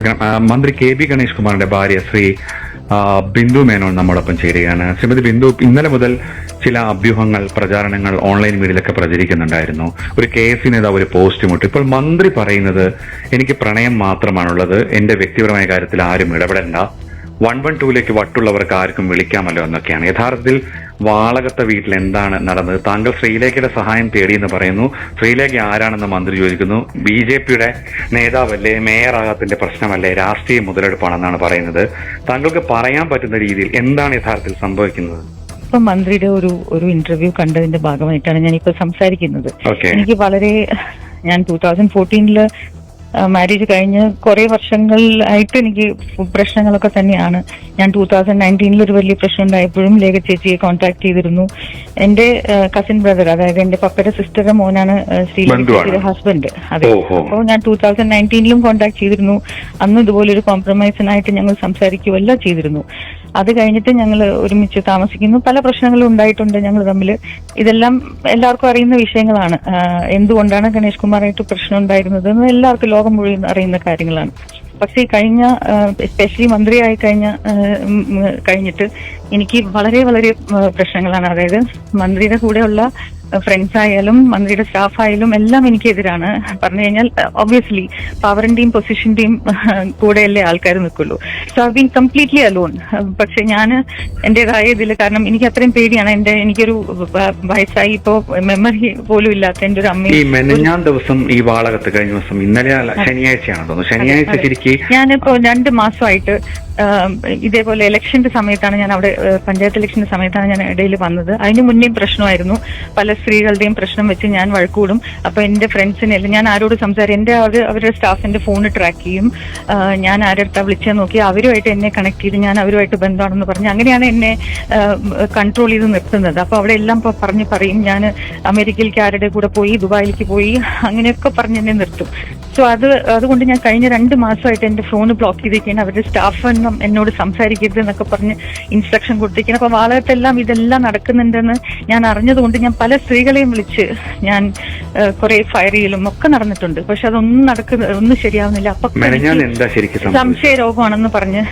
മന്ത്രി K B Ganesh കുമാറിന്റെ ഭാര്യ ശ്രീ ബിന്ദു മേനോൻ നമ്മോടൊപ്പം ചേരുകയാണ്. ശ്രീമതി ബിന്ദു, ഇന്നലെ മുതൽ ചില അഭ്യൂഹങ്ങൾ, പ്രചാരണങ്ങൾ ഓൺലൈൻ മീഡിയയിലൊക്കെ പ്രചരിക്കുന്നുണ്ടായിരുന്നു. ഒരു KS നേതാവ് ഒരു പോസ്റ്റും ഇട്ടു. ഇപ്പോൾ മന്ത്രി പറയുന്നത് എനിക്ക് പ്രണയം മാത്രമാണുള്ളത്, എന്റെ വ്യക്തിപരമായ കാര്യത്തിൽ ആരും ഇടപെടേണ്ട, 112ലേക്ക് വട്ടുള്ളവർക്ക് ആർക്കും വിളിക്കാമല്ലോ എന്നൊക്കെയാണ്. യഥാർത്ഥത്തിൽ വാളകത്തെ വീട്ടിൽ എന്താണ് നടന്നത്? താങ്കൾ ശ്രീലേഖയുടെ സഹായം തേടിയെന്ന് പറയുന്നു. ശ്രീലേഖ ആരാണെന്ന് മന്ത്രി ചോദിക്കുന്നു. BJPയുടെ നേതാവല്ലേ, മേയറാകത്തിന്റെ പ്രശ്നമല്ലേ, രാഷ്ട്രീയ മുതലെടുപ്പാണെന്നാണ് പറയുന്നത്. താങ്കൾക്ക് പറയാൻ പറ്റുന്ന രീതിയിൽ എന്താണ് യഥാർത്ഥത്തിൽ സംഭവിക്കുന്നത്? ഇപ്പൊ മന്ത്രിയുടെ ഒരു ഇന്റർവ്യൂ കണ്ടതിന്റെ ഭാഗമായിട്ടാണ് ഞാനിപ്പോ സംസാരിക്കുന്നത്. ഞാൻ 2014 മാരേജ് കഴിഞ്ഞ് കുറെ വർഷങ്ങളായിട്ട് എനിക്ക് പ്രശ്നങ്ങളൊക്കെ തന്നെയാണ്. ഞാൻ 2019 ഒരു വലിയ പ്രശ്നം ഉണ്ടായപ്പോഴും ലേഖ ചേച്ചിയെ കോൺടാക്ട് ചെയ്തിരുന്നു. എന്റെ കസിൻ ബ്രദർ, അതായത് എന്റെ പപ്പയുടെ സിസ്റ്ററുടെ മോനാണ് ശ്രീലേഖയുടെ ഹസ്ബൻഡ്. അതെ. അപ്പോൾ ഞാൻ 2019 കോൺടാക്ട് ചെയ്തിരുന്നു. അന്ന് ഇതുപോലെ ഒരു കോംപ്രമൈസിനായിട്ട് ഞങ്ങൾ സംസാരിക്കുകയല്ല ചെയ്തിരുന്നു. അത് കഴിഞ്ഞിട്ട് ഞങ്ങൾ ഒരുമിച്ച് താമസിക്കുന്നു. പല പ്രശ്നങ്ങളും ഉണ്ടായിട്ടുണ്ട് ഞങ്ങൾ തമ്മിൽ. ഇതെല്ലാം എല്ലാവർക്കും അറിയുന്ന വിഷയങ്ങളാണ്. എന്തുകൊണ്ടാണ് ഗണേഷ് കുമാറായിട്ട് പ്രശ്നം ഉണ്ടായിരുന്നത് എന്ന് എല്ലാവർക്കും ലോകം മുഴുവൻ അറിയുന്ന കാര്യങ്ങളാണ്. പക്ഷേ കഴിഞ്ഞ എസ്പെഷ്യലി മന്ത്രിയായി കഴിഞ്ഞിട്ട് എനിക്ക് വളരെ വളരെ പ്രശ്നങ്ങളാണ്. അതായത് മന്ത്രിയുടെ കൂടെയുള്ള ഫ്രണ്ട്സ് ആയാലും മന്ത്രിയുടെ സ്റ്റാഫ് ആയാലും എല്ലാം എനിക്കെതിരാണ്. പറഞ്ഞു കഴിഞ്ഞാൽ ഒബ്വിയസ്ലി പവറിന്റെയും പൊസിഷന്റെയും കൂടെയല്ലേ ആൾക്കാർ നിൽക്കുള്ളൂ. So I been completely alone. പക്ഷെ ഞാൻ എന്റേതായ ഇതിൽ, കാരണം എനിക്ക് അത്രയും പേടിയാണ്. എനിക്കൊരു വയസ്സായി, ഇപ്പോ മെമ്മറി പോലും ഇല്ലാത്ത എന്റെ ഒരു അമ്മ ദിവസം ഈ വാളകത്ത് കഴിഞ്ഞ ദിവസം ഇന്നലെ ശനിയാഴ്ചയാണ് തോന്നുന്നു. ശനിയാഴ്ച ഞാനിപ്പോ 2 മാസമായിട്ട് ഇതേപോലെ ഇലക്ഷന്റെ സമയത്താണ് ഞാൻ അവിടെ, പഞ്ചായത്ത് ഇലക്ഷന്റെ സമയത്താണ് ഞാൻ ഇടയിൽ വന്നത്. അതിന് മുന്നേയും പ്രശ്നമായിരുന്നു. പല സ്ത്രീകളുടെയും പ്രശ്നം വെച്ച് ഞാൻ വഴക്കൂടും. അപ്പൊ എന്റെ ഫ്രണ്ട്സിനെല്ലാം ഞാൻ ആരോട് അവരുടെ സ്റ്റാഫിന്റെ ഫോൺ ട്രാക്ക് ചെയ്യും. ഞാൻ ആരെടുത്താ വിളിച്ചാൽ നോക്കി അവരുമായിട്ട് എന്നെ കണക്ട് ചെയ്ത് ഞാൻ അവരുമായിട്ട് ബന്ധമാണെന്ന് പറഞ്ഞ് അങ്ങനെയാണ് എന്നെ കൺട്രോൾ ചെയ്ത് നിർത്തുന്നത്. അപ്പൊ അവിടെ എല്ലാം പറയും ഞാൻ അമേരിക്കയിലേക്ക് ആരുടെ കൂടെ പോയി, ദുബായിലേക്ക് പോയി, അങ്ങനെയൊക്കെ പറഞ്ഞ് എന്നെ നിർത്തും. സോ അതുകൊണ്ട് ഞാൻ കഴിഞ്ഞ 2 മാസമായിട്ട് എന്റെ ഫോൺ ബ്ലോക്ക് ചെയ്തിരിക്കുകയാണ്. അവരുടെ സ്റ്റാഫ് എന്നോട് സംസാരിക്കരുത് എന്നൊക്കെ പറഞ്ഞ് ഇൻസ്ട്രക്ഷൻ കൊടുത്തിരിക്കണം. അപ്പൊ വാളകത്തെല്ലാം ഇതെല്ലാം നടക്കുന്നുണ്ടെന്ന് ഞാൻ അറിഞ്ഞതുകൊണ്ട് ഞാൻ പല സ്ത്രീകളെയും വിളിച്ച് ഞാൻ കുറെ ഫയർ ചെയ്യലും ഒക്കെ നടന്നിട്ടുണ്ട്. പക്ഷെ ഒന്നും ശരിയാവുന്നില്ല. അപ്പൊ സംശയ രോഗമാണെന്ന് പറഞ്ഞ്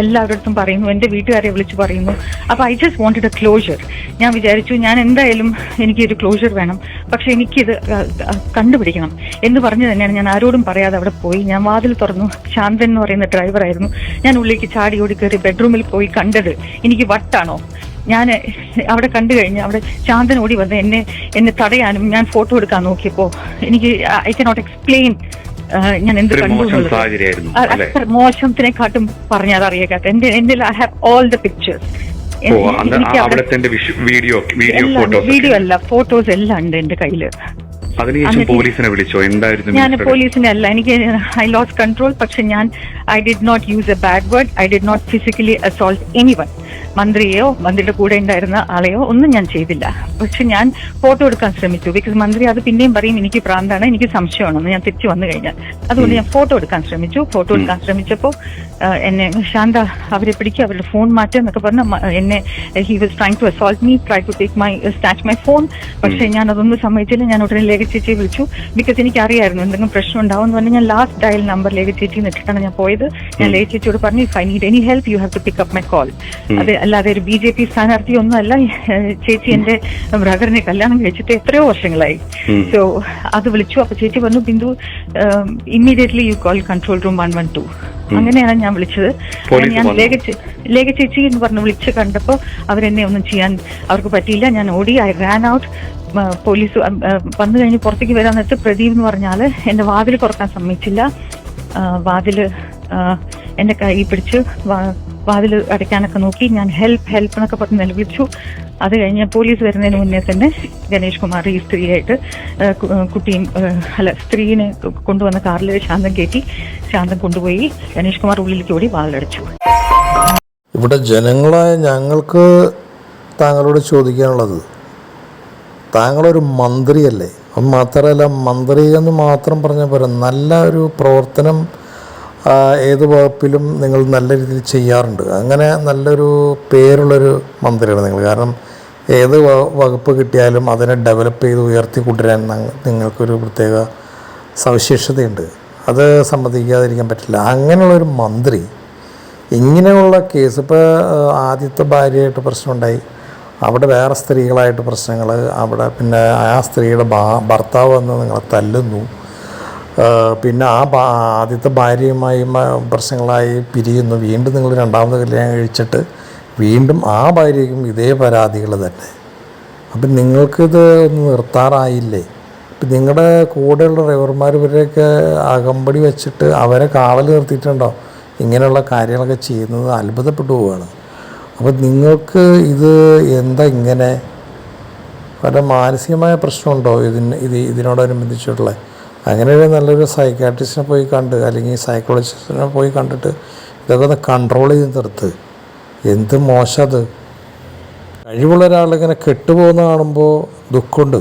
എല്ലാവരുടെ പറയുന്നു, എന്റെ വീട്ടുകാരെ വിളിച്ച് പറയുന്നു. അപ്പൊ I just wanted A closure. ഞാൻ വിചാരിച്ചു ഞാൻ എന്തായാലും എനിക്കൊരു ക്ലോഷർ വേണം, പക്ഷെ എനിക്കിത് കണ്ടുപിടിക്കണം എന്ന് പറഞ്ഞു തന്നെയാണ് ഞാൻ ആരോടും പറയാതെ അവിടെ പോയി. ഞാൻ വാതിൽ തുറന്നു. ശാന്തൻ എന്ന് പറയുന്ന ഡ്രൈവറായിരുന്നു. ഞാൻ ഉള്ളിലേക്ക് ചാടി ഓടി കയറി ബെഡ്റൂമിൽ പോയി കണ്ടത് എനിക്ക് വട്ടാണോ. ഞാൻ അവിടെ കണ്ടു കഴിഞ്ഞ് അവിടെ ശാന്തൻ ഓടി വന്ന് എന്നെ തടയാനും ഞാൻ ഫോട്ടോ എടുക്കാൻ നോക്കിയപ്പോ എനിക്ക് ഐ കനോട്ട് എക്സ്പ്ലെയിൻ ഞാൻ എന്ത് കണ്ടു. അത്ര മോശത്തിനെക്കാട്ടും പറഞ്ഞാൽ അറിയാത്ത എന്റെ I have all the pictures. Video അല്ല, ഫോട്ടോസ് എല്ലാം ഉണ്ട് എന്റെ കയ്യില്. ഞാൻ പോലീസിനെ അല്ല, എനിക്ക് ഐ ലോസ് കൺട്രോൾ. പക്ഷെ I did not use a bad word. I did not physically assault anyone. മന്ത്രിയെയോ മന്ത്രിയുടെ കൂടെ ഉണ്ടായിരുന്ന ആളെയോ ഒന്നും ഞാൻ ചെയ്തില്ല. പക്ഷെ ഞാൻ ഫോട്ടോ എടുക്കാൻ ശ്രമിച്ചു. ബിക്കോസ് മന്ത്രി അത് പിന്നെയും പറയും എനിക്ക് പ്രാന്താണ്, എനിക്ക് സംശയമാണെന്ന് ഞാൻ തിരിച്ചു വന്നു കഴിഞ്ഞാൽ. അതുകൊണ്ട് ഞാൻ ഫോട്ടോ എടുക്കാൻ ശ്രമിച്ചു. ഫോട്ടോ എടുക്കാൻ ശ്രമിച്ചപ്പോൾ എന്നെ ശാന്ത അവരെ പിടിക്കുക, അവരുടെ ഫോൺ മാറ്റുക എന്നൊക്കെ പറഞ്ഞ് എന്നെ he was trying to assault me, try to take snatch my phone. പക്ഷെ ഞാൻ അതൊന്നും സമ്മതിച്ചില്ല. ഞാൻ ഉടനെ ലേഖ ചേച്ചിയെ വിളിച്ചു. ബിക്കോസ് എനിക്ക് അറിയായിരുന്നു എന്തെങ്കിലും പ്രശ്നം ഉണ്ടാവും എന്ന് പറഞ്ഞാൽ ഞാൻ ലാസ്റ്റ് ഡയൽ നമ്പർ ലേഖ ചേച്ചി നിട്ടിട്ടാണ് ഞാൻ പോയത്. ഞാൻ ലേഖ ചേച്ചിയോട് പറഞ്ഞു, if I need any help you have to pick up my call. അത് അല്ലാതെ ഒരു BJP സ്ഥാനാർത്ഥി ഒന്നും അല്ല. ചേച്ചി എന്റെ ബ്രദറിനെ കല്യാണം കഴിച്ചിട്ട് എത്രയോ വർഷങ്ങളായി. സോ അത് വിളിച്ചു. അപ്പൊ ചേച്ചി പറഞ്ഞു, Bindu immediately you call control room 112. അങ്ങനെയാണ് ഞാൻ വിളിച്ചത്. ഞാൻ ലേഖ ചേച്ചി എന്ന് പറഞ്ഞ് വിളിച്ച് കണ്ടപ്പോ അവരെന്നെ ഒന്നും ചെയ്യാൻ അവർക്ക് പറ്റിയില്ല. ഞാൻ ഓടി. I Rann out. പോലീസ് വന്നു കഴിഞ്ഞ് പുറത്തേക്ക് വരാൻ നേരത്ത് പ്രദീപ് എന്ന് പറഞ്ഞാല് എന്റെ വാതിൽ തുറക്കാൻ സമ്മതിച്ചില്ല. വാതില് എന്റെ കൈ പിടിച്ച് വാതിൽ അടയ്ക്കാനൊക്കെ നോക്കി. ഞാൻ ഹെൽപ്പ് എന്നൊക്കെ പറഞ്ഞ് നിലവിളിച്ചു. അത് കഴിഞ്ഞ് പോലീസ് വരുന്നതിന് മുന്നേ തന്നെ ഗണേഷ് കുമാർ ഈ സ്ത്രീയായിട്ട് സ്ത്രീനെ കൊണ്ടുവന്ന കാറിൽ ശാന്തൻ കയറ്റി. ശാന്തൻ കൊണ്ടുപോയി ഗണേഷ് കുമാർ ഉള്ളിലേക്ക് ഓടി വാതിലടച്ചു. ഇവിടെ ജനങ്ങളായ ഞങ്ങൾക്ക് താങ്കളോട് ചോദിക്കാനുള്ളത്, താങ്കളൊരു മന്ത്രിയല്ലേ? അത് മാത്രമല്ല, മന്ത്രി എന്ന് മാത്രം പറഞ്ഞാൽ പോരാ, നല്ല ഒരു പ്രവർത്തനം ഏത് വകുപ്പിലും നിങ്ങൾ നല്ല രീതിയിൽ ചെയ്യാറുണ്ട്. അങ്ങനെ നല്ലൊരു പേരുള്ളൊരു മന്ത്രിയാണ് നിങ്ങൾ. കാരണം ഏത് വകുപ്പ് കിട്ടിയാലും അതിനെ ഡെവലപ്പ് ചെയ്ത് ഉയർത്തി കൊണ്ടുവരാൻ നിങ്ങൾക്കൊരു പ്രത്യേക സവിശേഷതയുണ്ട്. അത് സമ്മതിക്കാതിരിക്കാൻ പറ്റില്ല. അങ്ങനെയുള്ളൊരു മന്ത്രി ഇങ്ങനെയുള്ള കേസ്, ഇപ്പോൾ ആദ്യത്തെ ഭാര്യയായിട്ട് പ്രശ്നമുണ്ടായി, അവിടെ വേറെ സ്ത്രീകളായിട്ട് പ്രശ്നങ്ങൾ, അവിടെ പിന്നെ ആ സ്ത്രീയുടെ ഭർത്താവ് വന്ന് നിങ്ങളെ തല്ലുന്നു, പിന്നെ ആദ്യത്തെ ഭാര്യയുമായി പ്രശ്നങ്ങളായി പിരിയുന്നു, വീണ്ടും നിങ്ങൾ രണ്ടാമത് കല്യാണം കഴിച്ചിട്ട് വീണ്ടും ആ ഭാര്യയ്ക്കും ഇതേ പരാതികൾ തന്നെ. അപ്പം നിങ്ങൾക്കിത് ഒന്ന് നിർത്താറായില്ലേ? ഇപ്പം നിങ്ങളുടെ കൂടെയുള്ള ഡ്രൈവർമാർ ഇവരെയൊക്കെ അകമ്പടി വെച്ചിട്ട് അവരെ കാവൽ നിർത്തിയിട്ടുണ്ടോ? ഇങ്ങനെയുള്ള കാര്യങ്ങളൊക്കെ ചെയ്യുന്നത് അത്ഭുതപ്പെട്ടു പോവുകയാണ്. അപ്പം നിങ്ങൾക്ക് ഇത് എന്താ ഇങ്ങനെ വല്ല മാനസികമായ പ്രശ്നമുണ്ടോ ഇതിനോടനുബന്ധിച്ചിട്ടുള്ള? അങ്ങനെ ഒരു നല്ലൊരു സൈക്കാട്രിസ്റ്റിനെ പോയി കണ്ട്, അല്ലെങ്കിൽ സൈക്കോളജിസ്റ്റിനെ പോയി കണ്ടിട്ട് ഇതൊക്കെ ഒന്ന് കൺട്രോൾ ചെയ്ത് നിർത്ത്. എന്ത് മോശം അത്. കഴിവുള്ള ഒരാളിങ്ങനെ കെട്ടുപോകുന്ന കാണുമ്പോൾ ദുഃഖമുണ്ട്.